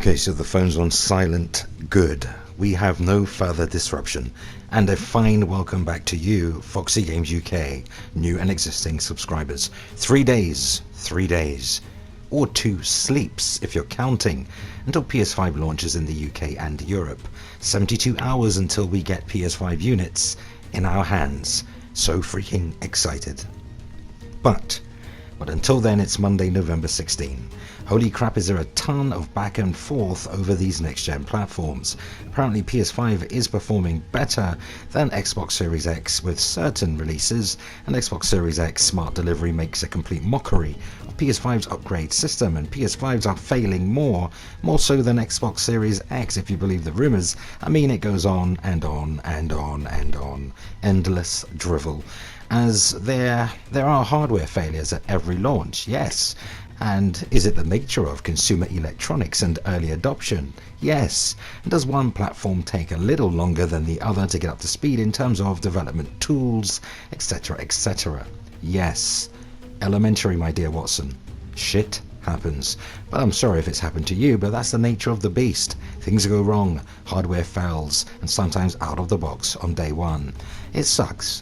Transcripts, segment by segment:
Okay, so the phone's on silent. Good. We have no further disruption. And a fine welcome back to you, Foxy Games UK, new and existing subscribers. 3 days, or 2 sleeps if you're counting, until PS5 launches in the UK and Europe. 72 hours until we get PS5 units in our hands. So freaking excited. But until then, it's Monday, November 16. Holy crap, is there a ton of back and forth over these next-gen platforms. Apparently PS5 is performing better than Xbox Series X with certain releases, and Xbox Series X Smart Delivery makes a complete mockery of PS5's upgrade system, and PS5s are failing more so than Xbox Series X if you believe the rumors. I mean, it goes on and on and on and on. Endless drivel. As there are hardware failures at every launch, yes. And is it the nature of consumer electronics and early adoption? Yes. And does one platform take a little longer than the other to get up to speed in terms of development tools, etc., etc.? Yes. Elementary, my dear Watson. Shit happens. But I'm sorry if it's happened to you, but that's the nature of the beast. Things go wrong, hardware fails, and sometimes out of the box on day one. It sucks.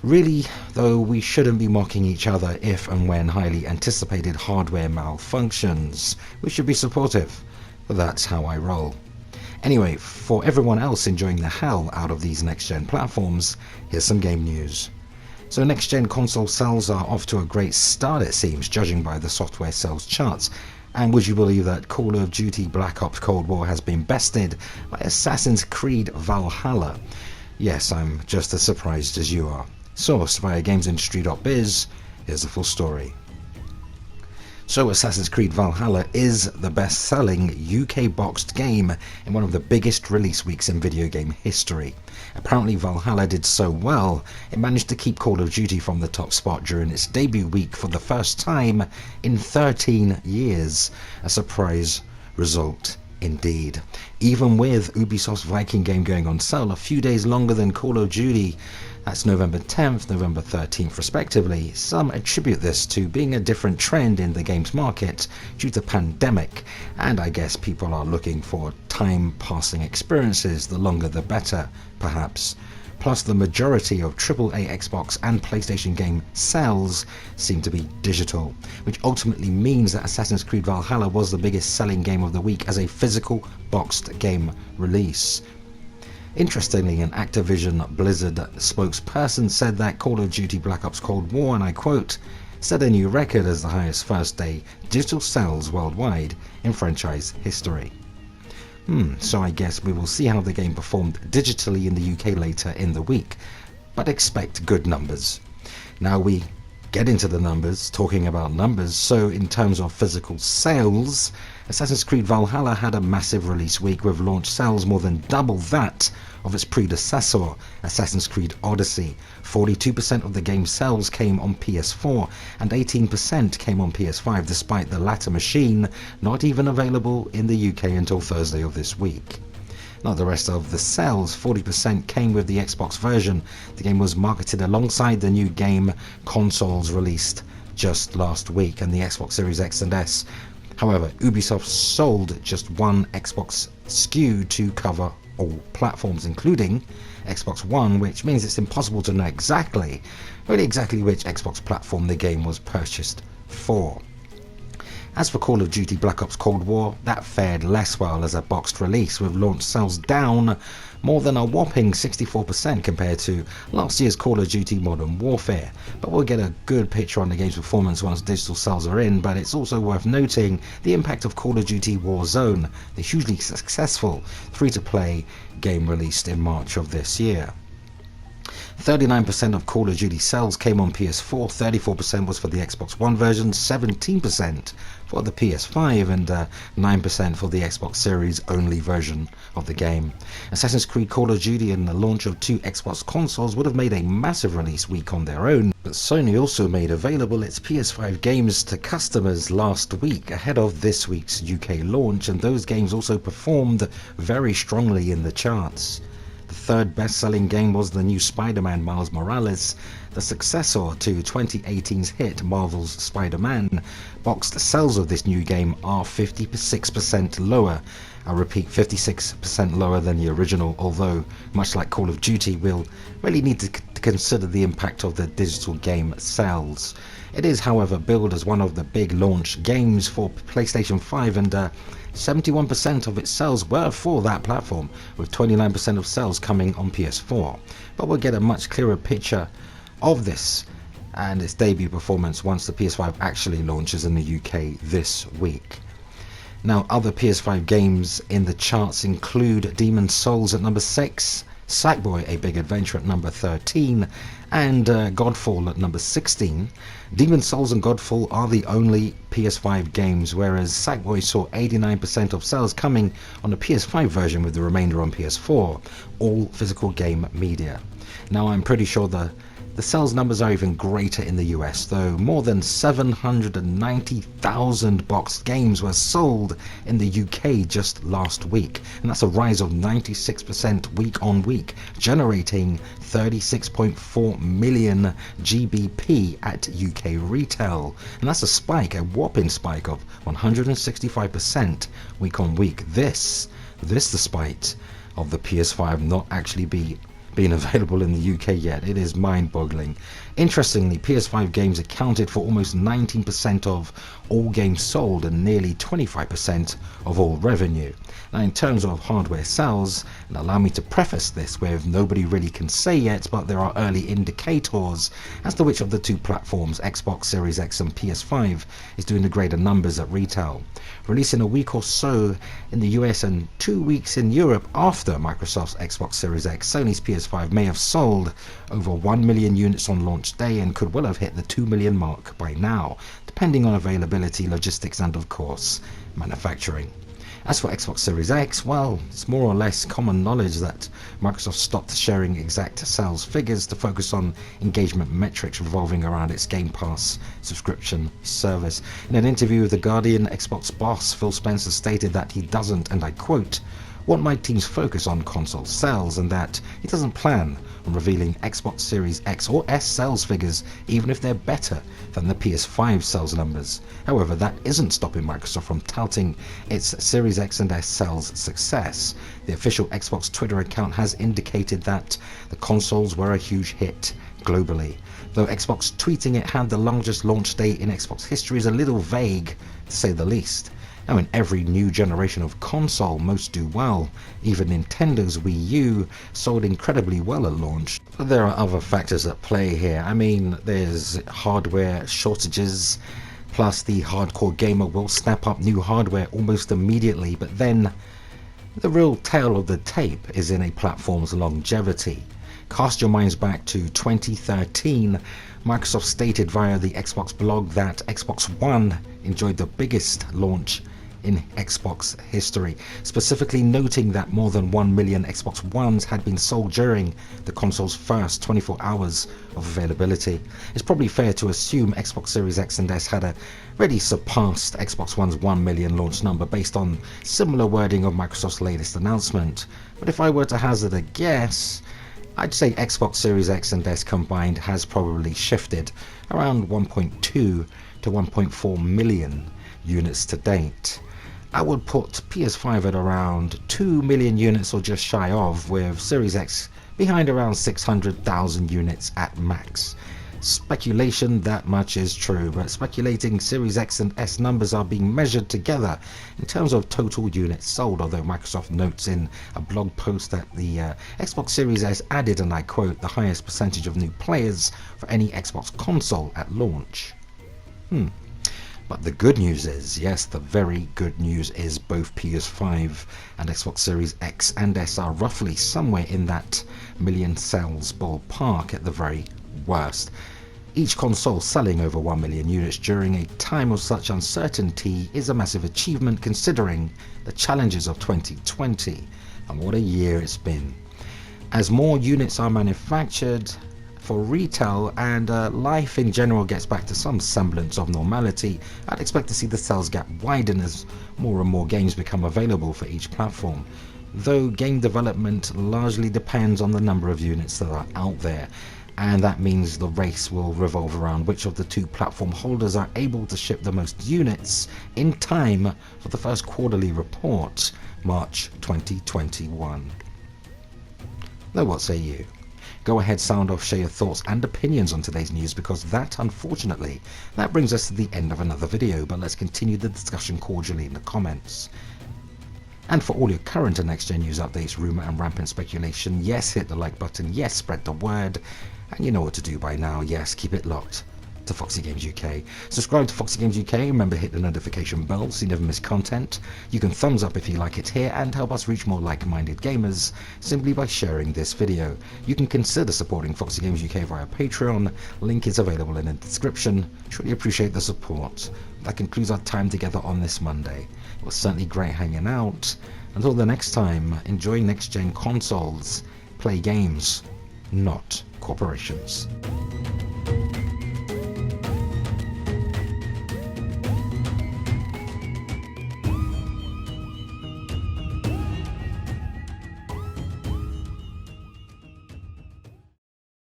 Really, though, we shouldn't be mocking each other if and when highly anticipated hardware malfunctions. We should be supportive, but that's how I roll. Anyway, for everyone else enjoying the hell out of these next-gen platforms, here's some game news. So next-gen console sales are off to a great start, it seems, judging by the software sales charts. And would you believe that Call of Duty Black Ops Cold War has been bested by Assassin's Creed Valhalla? Yes, I'm just as surprised as you are. Sourced by GamesIndustry.biz, here's the full story. So Assassin's Creed Valhalla is the best-selling UK boxed game in one of the biggest release weeks in video game history. Apparently Valhalla did so well, it managed to keep Call of Duty from the top spot during its debut week for the first time in 13 years. A surprise result indeed. Even with Ubisoft's Viking game going on sale a few days longer than Call of Duty, that's November 10th, November 13th respectively, some attribute this to being a different trend in the games market due to pandemic, and I guess people are looking for time-passing experiences, the longer the better, perhaps. Plus the majority of AAA Xbox and PlayStation game sales seem to be digital, which ultimately means that Assassin's Creed Valhalla was the biggest selling game of the week as a physical boxed game release. Interestingly, an Activision Blizzard spokesperson said that Call of Duty Black Ops Cold War, and I quote, set a new record as the highest first-day digital sales worldwide in franchise history. So I guess we will see how the game performed digitally in the UK later in the week, but expect good numbers. Now we get into the numbers, talking about numbers, so in terms of physical sales, Assassin's Creed Valhalla had a massive release week with launch sales more than double that of its predecessor, Assassin's Creed Odyssey. 42% of the game's sales came on PS4 and 18% came on PS5, despite the latter machine not even available in the UK until Thursday of this week. Now the rest of the sales, 40% came with the Xbox version. The game was marketed alongside the new game consoles released just last week and the Xbox Series X and S. However, Ubisoft sold just one Xbox SKU to cover all platforms, including Xbox One, which means it's impossible to know exactly which Xbox platform the game was purchased for. As for Call of Duty Black Ops Cold War, that fared less well as a boxed release, with launch sales down more than a whopping 64% compared to last year's Call of Duty Modern Warfare. But we'll get a good picture on the game's performance once digital sales are in, but it's also worth noting the impact of Call of Duty Warzone, the hugely successful free-to-play game released in March of this year. 39% of Call of Duty sales came on PS4, 34% was for the Xbox One version, 17% for the PS5, and 9% for the Xbox Series only version of the game. Assassin's Creed Call of Duty and the launch of 2 Xbox consoles would have made a massive release week on their own, but Sony also made available its PS5 games to customers last week ahead of this week's UK launch, and those games also performed very strongly in the charts. The third best-selling game was the new Spider-Man Miles Morales, the successor to 2018's hit Marvel's Spider-Man. Boxed sales of this new game are 56% lower. I repeat, 56% lower than the original, although, much like Call of Duty, we'll really need to consider the impact of the digital game sales. It is, however, billed as one of the big launch games for PlayStation 5, and 71% of its sales were for that platform, with 29% of sales coming on PS4. But we'll get a much clearer picture of this and its debut performance once the PS5 actually launches in the UK this week. Now, other PS5 games in the charts include Demon's Souls at number 6, Sackboy: A Big Adventure at number 13, and Godfall at number 16. Demon's Souls and Godfall are the only PS5 games, whereas Sackboy saw 89% of sales coming on the PS5 version with the remainder on PS4, all physical game media. Now, I'm pretty sure the sales numbers are even greater in the US, though more than 790,000 boxed games were sold in the UK just last week, and that's a rise of 96% week on week, generating 36.4 million GBP at UK retail, and that's a whopping spike of 165% week on week. This despite of the PS5 not actually being available in the UK yet. It is mind-boggling. Interestingly, PS5 games accounted for almost 19% of all games sold and nearly 25% of all revenue. Now, in terms of hardware sales, and allow me to preface this with nobody really can say yet, but there are early indicators as to which of the two platforms, Xbox Series X and PS5, is doing the greater numbers at retail. Releasing a week or so in the US and 2 weeks in Europe after Microsoft's Xbox Series X, Sony's PS5 may have sold over 1 million units on launch day and could well have hit the 2 million mark by now, depending on availability, logistics, and of course, manufacturing. As for Xbox Series X, well, it's more or less common knowledge that Microsoft stopped sharing exact sales figures to focus on engagement metrics revolving around its Game Pass subscription service. In an interview with The Guardian, Xbox boss Phil Spencer stated that he doesn't, and I quote, "want my team's focus on console sales, and that he doesn't plan on revealing Xbox Series X or S sales figures even if they're better than the PS5 sales numbers." However, that isn't stopping Microsoft from touting its Series X and S sales success. The official Xbox Twitter account has indicated that the consoles were a huge hit globally. Though Xbox tweeting it had the largest launch date in Xbox history is a little vague, to say the least. Now, in every new generation of console, most do well. Even Nintendo's Wii U sold incredibly well at launch. But there are other factors at play here. I mean, there's hardware shortages, plus the hardcore gamer will snap up new hardware almost immediately, but then the real tale of the tape is in a platform's longevity. Cast your minds back to 2013. Microsoft stated via the Xbox blog that Xbox One enjoyed the biggest launch in Xbox history, specifically noting that more than 1 million Xbox Ones had been sold during the console's first 24 hours of availability. It's probably fair to assume Xbox Series X and S had already surpassed Xbox One's 1 million launch number based on similar wording of Microsoft's latest announcement. But if I were to hazard a guess, I'd say Xbox Series X and S combined has probably shifted around 1.2 to 1.4 million units to date. I would put PS5 at around 2 million units or just shy of, with Series X behind around 600,000 units at max. Speculation, that much is true, but speculating Series X and S numbers are being measured together in terms of total units sold, although Microsoft notes in a blog post that the Xbox Series S added, and I quote, "the highest percentage of new players for any Xbox console at launch." But the good news is, yes, the very good news is both PS5 and Xbox Series X and S are roughly somewhere in that million sales ballpark at the very worst. Each console selling over 1 million units during a time of such uncertainty is a massive achievement considering the challenges of 2020, and what a year it's been. As more units are manufactured for retail and life in general gets back to some semblance of normality, I'd expect to see the sales gap widen as more and more games become available for each platform. though game development largely depends on the number of units that are out there, and that means the race will revolve around which of the two platform holders are able to ship the most units in time for the first quarterly report, March 2021. Now what say you? Go ahead, sound off, share your thoughts and opinions on today's news, because that, unfortunately, that brings us to the end of another video, but let's continue the discussion cordially in the comments. And for all your current and next gen news updates, rumour and rampant speculation, yes, hit the like button, yes, spread the word, and you know what to do by now, yes, keep it locked to Foxy Games UK. Subscribe to Foxy Games UK, remember hit the notification bell so you never miss content. You can thumbs up if you like it here and help us reach more like-minded gamers simply by sharing this video. You can consider supporting Foxy Games UK via Patreon, link is available in the description. Truly appreciate the support. That concludes our time together on this Monday. It was certainly great hanging out. Until the next time, enjoy next gen consoles, play games, not corporations.